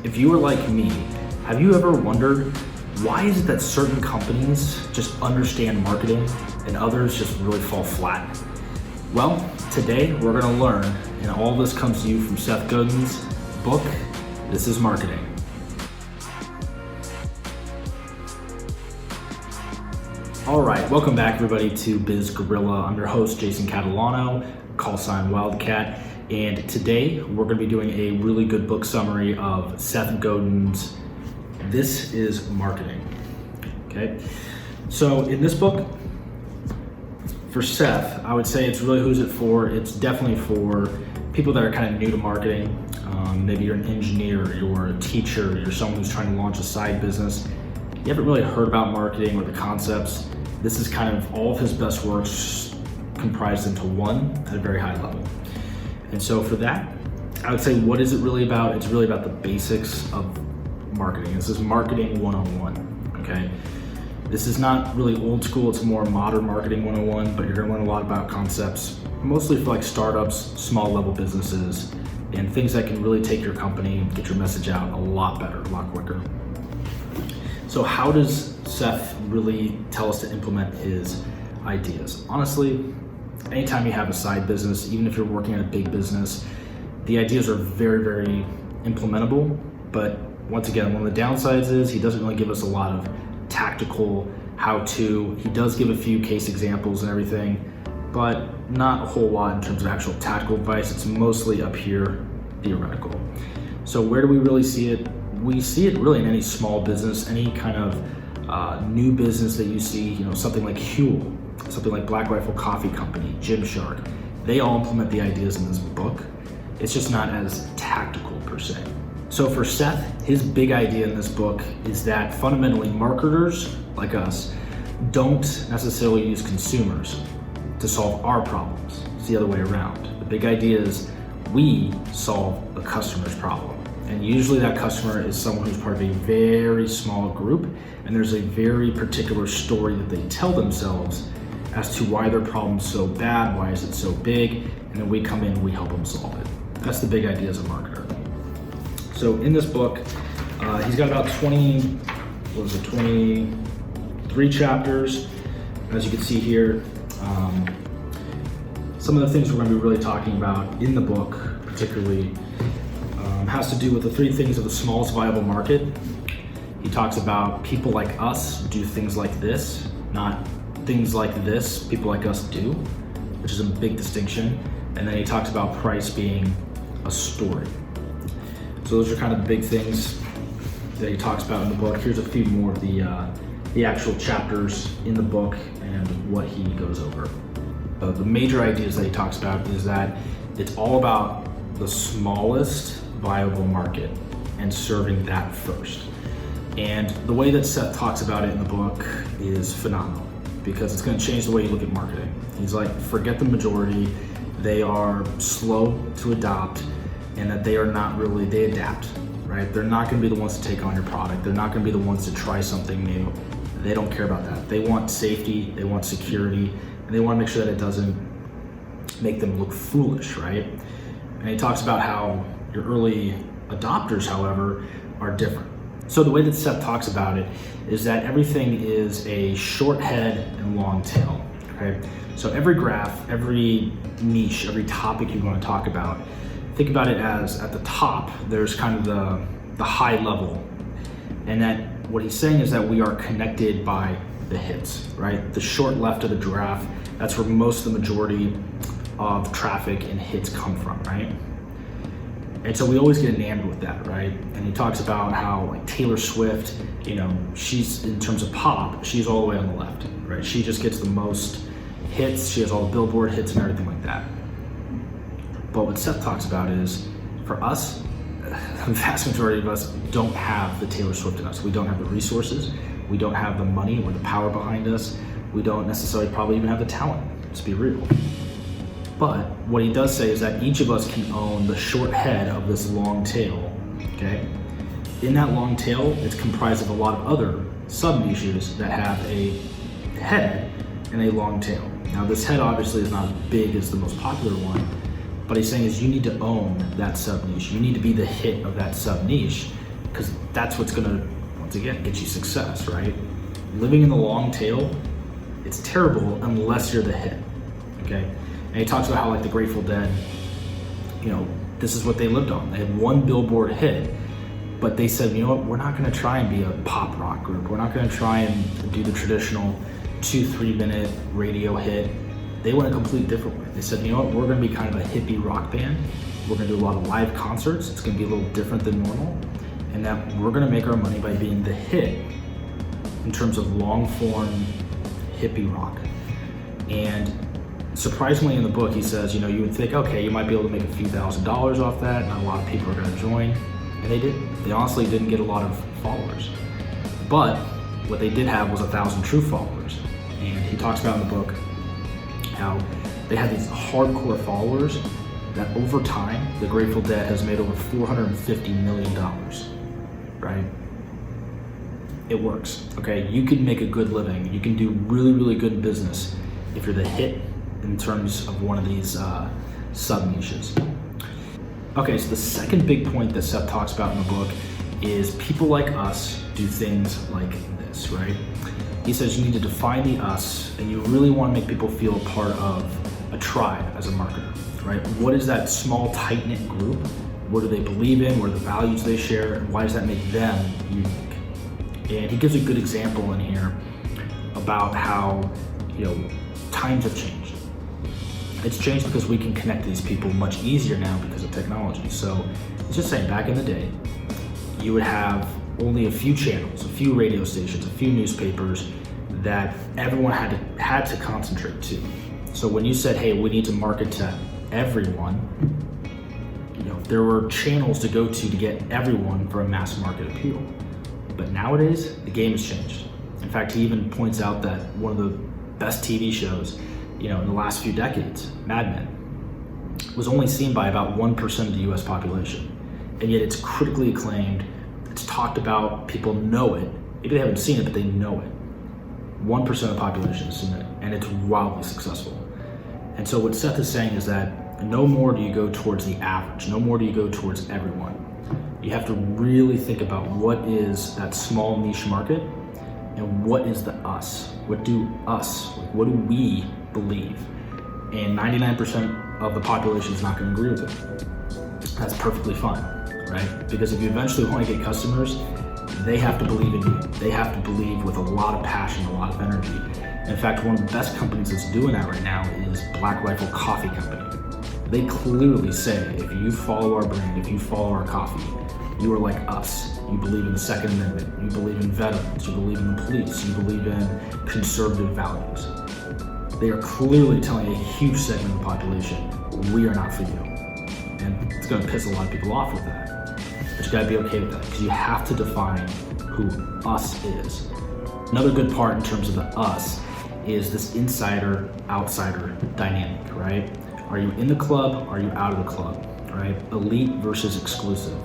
If you are like me, have you ever wondered why is it that certain companies just understand marketing and others just really fall flat? Well, today we're going to learn, and all this comes to you from Seth Godin's book, This is Marketing. All right, welcome back everybody to Biz Guerrilla. I'm your host, Jason Catalano, call sign Wildcat, and today we're going to be doing a really good book summary of Seth Godin's This is Marketing. Okay, so in this book, for Seth, I would say it's really who's it for. It's definitely for people that are kind of new to marketing. Maybe you're an engineer, you're a teacher, you're someone who's trying to launch a side business. You haven't really heard about marketing or the concepts. This is kind of all of his best works comprised into one at a very high level. And so for that, I would say, what is it really about? It's really about the basics of marketing. This is marketing 101, okay? This is not really old school, it's more modern marketing 101, but you're gonna learn a lot about concepts, mostly for like startups, small level businesses, and things that can really take your company and get your message out a lot better, a lot quicker. So how does Seth really tell us to implement his ideas? Honestly, anytime you have a side business, even if you're working at a big business, the ideas are very, very implementable. But once again, one of the downsides is he doesn't really give us a lot of tactical how-to. He does give a few case examples and everything, but not a whole lot in terms of actual tactical advice. It's mostly up here, theoretical. So where do we really see it? We see it really in any small business, any kind of new business that you see, something like Huel, something like Black Rifle Coffee Company, Gymshark. They all implement the ideas in this book. It's just not as tactical per se. So for Seth, his big idea in this book is that fundamentally marketers like us don't necessarily use consumers to solve our problems. It's the other way around. The big idea is we solve the customer's problem. And usually that customer is someone who's part of a very small group, and there's a very particular story that they tell themselves as to why their problem's so bad, why is it so big, and then we come in and we help them solve it. That's the big idea as a marketer. So in this book, he's got about 23 chapters. As you can see here, some of the things we're going to be really talking about in the book, particularly, has to do with the three things of the smallest viable market. He talks about people like us do things like this, not things like this people like us do, which is a big distinction. And then he talks about price being a story. So those are kind of the big things that he talks about in the book. Here's a few more of the actual chapters in the book and what he goes over. The major ideas that he talks about is that it's all about the smallest viable market and serving that first. And the way that Seth talks about it in the book is phenomenal because it's going to change the way you look at marketing. He's like, forget the majority. They are slow to adopt, and that they are not really, they adapt, right? They're not going to be the ones to take on your product. They're not going to be the ones to try something new. They don't care about that. They want safety, they want security, and they want to make sure that it doesn't make them look foolish, right? And he talks about how your early adopters, however, are different. So the way that Seth talks about it is that everything is a short head and long tail, okay? So every graph, every niche, every topic you want to talk about, think about it as at the top, there's kind of the high level. And that what he's saying is that we are connected by the hits, right? The short left of the graph, that's where most of the majority of traffic and hits come from, right? And so we always get enamored with that, right? And he talks about how like Taylor Swift, she's, in terms of pop, she's all the way on the left, right? She just gets the most hits, she has all the Billboard hits and everything like that. But what Seth talks about is, for us, the vast majority of us don't have the Taylor Swift in us. We don't have the resources, we don't have the money or the power behind us, we don't necessarily probably even have the talent, let's be real. But what he does say is that each of us can own the short head of this long tail, okay? In that long tail, it's comprised of a lot of other sub-niches that have a head and a long tail. Now this head obviously is not as big as the most popular one, but he's saying is you need to own that sub-niche. You need to be the hit of that sub-niche because that's what's gonna, once again, get you success, right? Living in the long tail, it's terrible unless you're the hit, okay? And he talks about how like the Grateful Dead, this is what they lived on. They had one Billboard hit, but they said, you know what, we're not gonna try and be a pop rock group. We're not gonna try and do the traditional 2-3 minute radio hit. They went a complete different way. They said, you know what, we're gonna be kind of a hippie rock band. We're gonna do a lot of live concerts. It's gonna be a little different than normal. And that we're gonna make our money by being the hit in terms of long form hippie rock. And surprisingly in the book, he says, you would think, okay, you might be able to make a few $1,000s off that. Not a lot of people are gonna join. And they didn't. They honestly didn't get a lot of followers. But what they did have was 1,000 true followers. And he talks about in the book how they had these hardcore followers that over time, the Grateful Dead has made over $450 million, right? It works, okay? You can make a good living. You can do really, really good business if you're the hit in terms of one of these sub-niches. Okay, so the second big point that Seth talks about in the book is people like us do things like this, right? He says you need to define the us, and you really want to make people feel a part of a tribe as a marketer, right? What is that small, tight-knit group? What do they believe in? What are the values they share? And why does that make them unique? And he gives a good example in here about how, times have changed. It's changed because we can connect to these people much easier now because of technology. So it's just saying, back in the day, you would have only a few channels, a few radio stations, a few newspapers that everyone had to concentrate to. So when you said, hey, we need to market to everyone, there were channels to go to get everyone for a mass market appeal. But nowadays, the game has changed. In fact, he even points out that one of the best TV shows, in the last few decades, Mad Men, was only seen by about 1% of the US population. And yet it's critically acclaimed, it's talked about, people know it. Maybe they haven't seen it, but they know it. 1% of the population has seen it, and it's wildly successful. And so what Seth is saying is that no more do you go towards the average, no more do you go towards everyone. You have to really think about what is that small niche market and what is the us. What do we believe? And 99% of the population is not going to agree with it. That's perfectly fine, right? Because if you eventually want to get customers, they have to believe in you. They have to believe with a lot of passion, a lot of energy. In fact, one of the best companies that's doing that right now is Black Rifle Coffee Company. They clearly say, if you follow our brand, if you follow our coffee, you are like us. You believe in the Second Amendment, you believe in veterans, you believe in the police, you believe in conservative values. They are clearly telling a huge segment of the population, we are not for you. And it's gonna piss a lot of people off with that. But you gotta be okay with that, because you have to define who us is. Another good part in terms of the us is this insider-outsider dynamic, right? Are you in the club? Are you out of the club, right? Elite versus exclusive.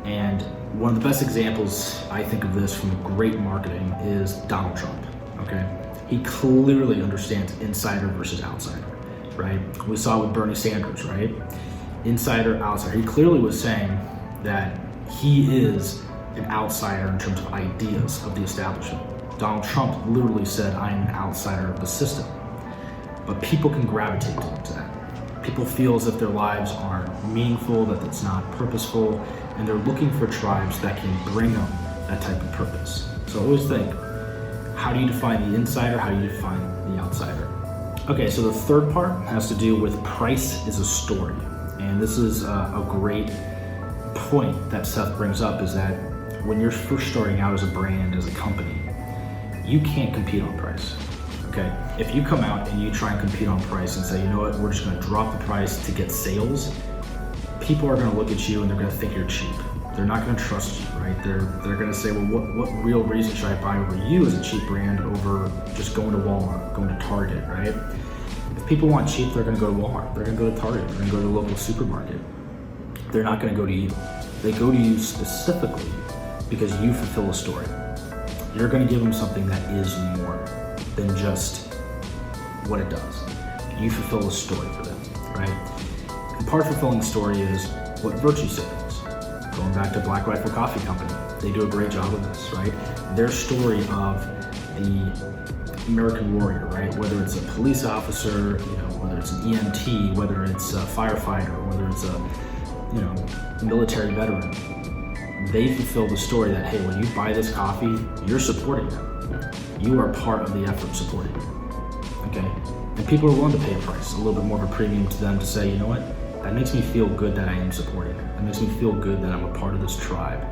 And one of the best examples I think of this from great marketing is Donald Trump, okay? He clearly understands insider versus outsider, right? We saw it with Bernie Sanders, right? Insider, outsider. He clearly was saying that he is an outsider in terms of ideas of the establishment. Donald Trump literally said, I am an outsider of the system. But people can gravitate towards that. People feel as if their lives aren't meaningful, that it's not purposeful, and they're looking for tribes that can bring them that type of purpose. So always think, how do you define the insider? How do you define the outsider? Okay, so the third part has to do with price is a story. And this is a great point that Seth brings up, is that when you're first starting out as a brand, as a company, you can't compete on price. Okay, if you come out and you try and compete on price and say, you know what, we're just gonna drop the price to get sales, people are gonna look at you and they're gonna think you're cheap. They're not gonna trust you, right? They're gonna say, well, what real reason should I buy over you as a cheap brand over just going to Walmart, going to Target, right? If people want cheap, they're gonna go to Walmart, they're gonna go to Target, they're gonna go to the local supermarket. They're not gonna go to you. They go to you specifically because you fulfill a story. You're gonna give them something that is more than just what it does. You fulfill a story for them, right? And part of fulfilling the story is what virtue signifies. Going back to Black Rifle Coffee Company, they do a great job of this, right? Their story of the American warrior, right? Whether it's a police officer, whether it's an EMT, whether it's a firefighter, whether it's a, military veteran, they fulfill the story that, hey, when you buy this coffee, you're supporting them. You are part of the effort supporting them, okay? And people are willing to pay a price, a little bit more of a premium to them to say, you know what? That makes me feel good that I am supporting it. It makes me feel good that I'm a part of this tribe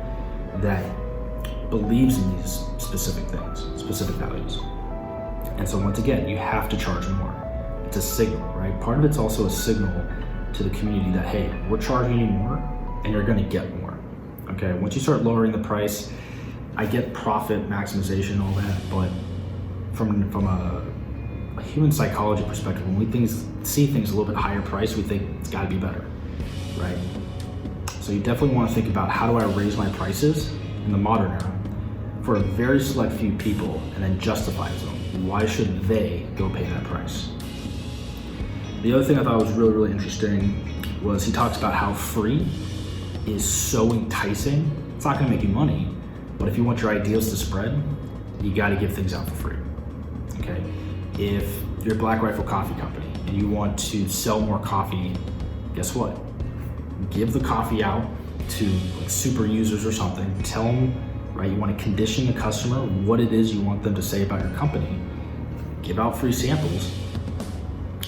that believes in these specific things, specific values. And so once again, you have to charge more. It's a signal, right? Part of it's also a signal to the community that, hey, we're charging you more and you're gonna get more, okay? Once you start lowering the price, I get profit maximization, all that, but from a human psychology perspective, when we see things a little bit higher price, we think it's gotta be better, right? So you definitely wanna think about, how do I raise my prices in the modern era for a very select few people, and then justify them. Why should they go pay that price? The other thing I thought was really, really interesting was he talks about how free is so enticing. It's not gonna make you money, but if you want your ideas to spread, you gotta give things out for free, okay? If you're Black Rifle Coffee Company and you want to sell more coffee, guess what? Give the coffee out to super users or something. Tell them, right? You want to condition the customer what it is you want them to say about your company. Give out free samples,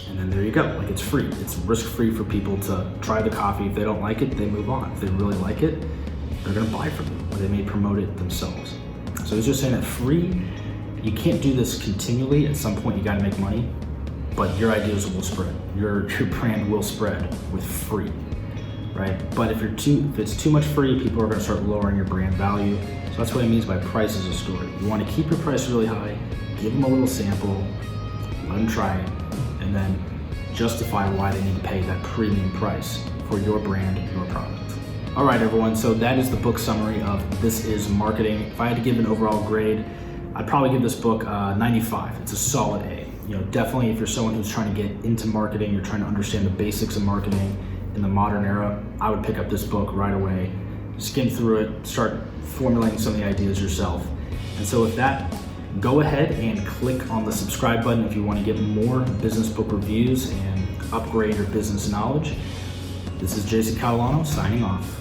and then there you go. It's free. It's risk-free for people to try the coffee. If they don't like it, they move on. If they really like it, they're gonna buy from you, or they may promote it themselves. So he's just saying that free, you can't do this continually. At some point, you gotta make money, but your ideas will spread. Your brand will spread with free, right? But if it's too much free, people are gonna start lowering your brand value. So that's what he means by price as a story. You wanna keep your price really high, give them a little sample, let them try it, and then justify why they need to pay that premium price for your brand, your product. All right, everyone, so that is the book summary of This Is Marketing. If I had to give an overall grade, I'd probably give this book 95. It's a solid A. Definitely if you're someone who's trying to get into marketing, you're trying to understand the basics of marketing in the modern era, I would pick up this book right away, skim through it, start formulating some of the ideas yourself. And so with that, go ahead and click on the subscribe button if you want to get more business book reviews and upgrade your business knowledge. This is Jason Catalano signing off.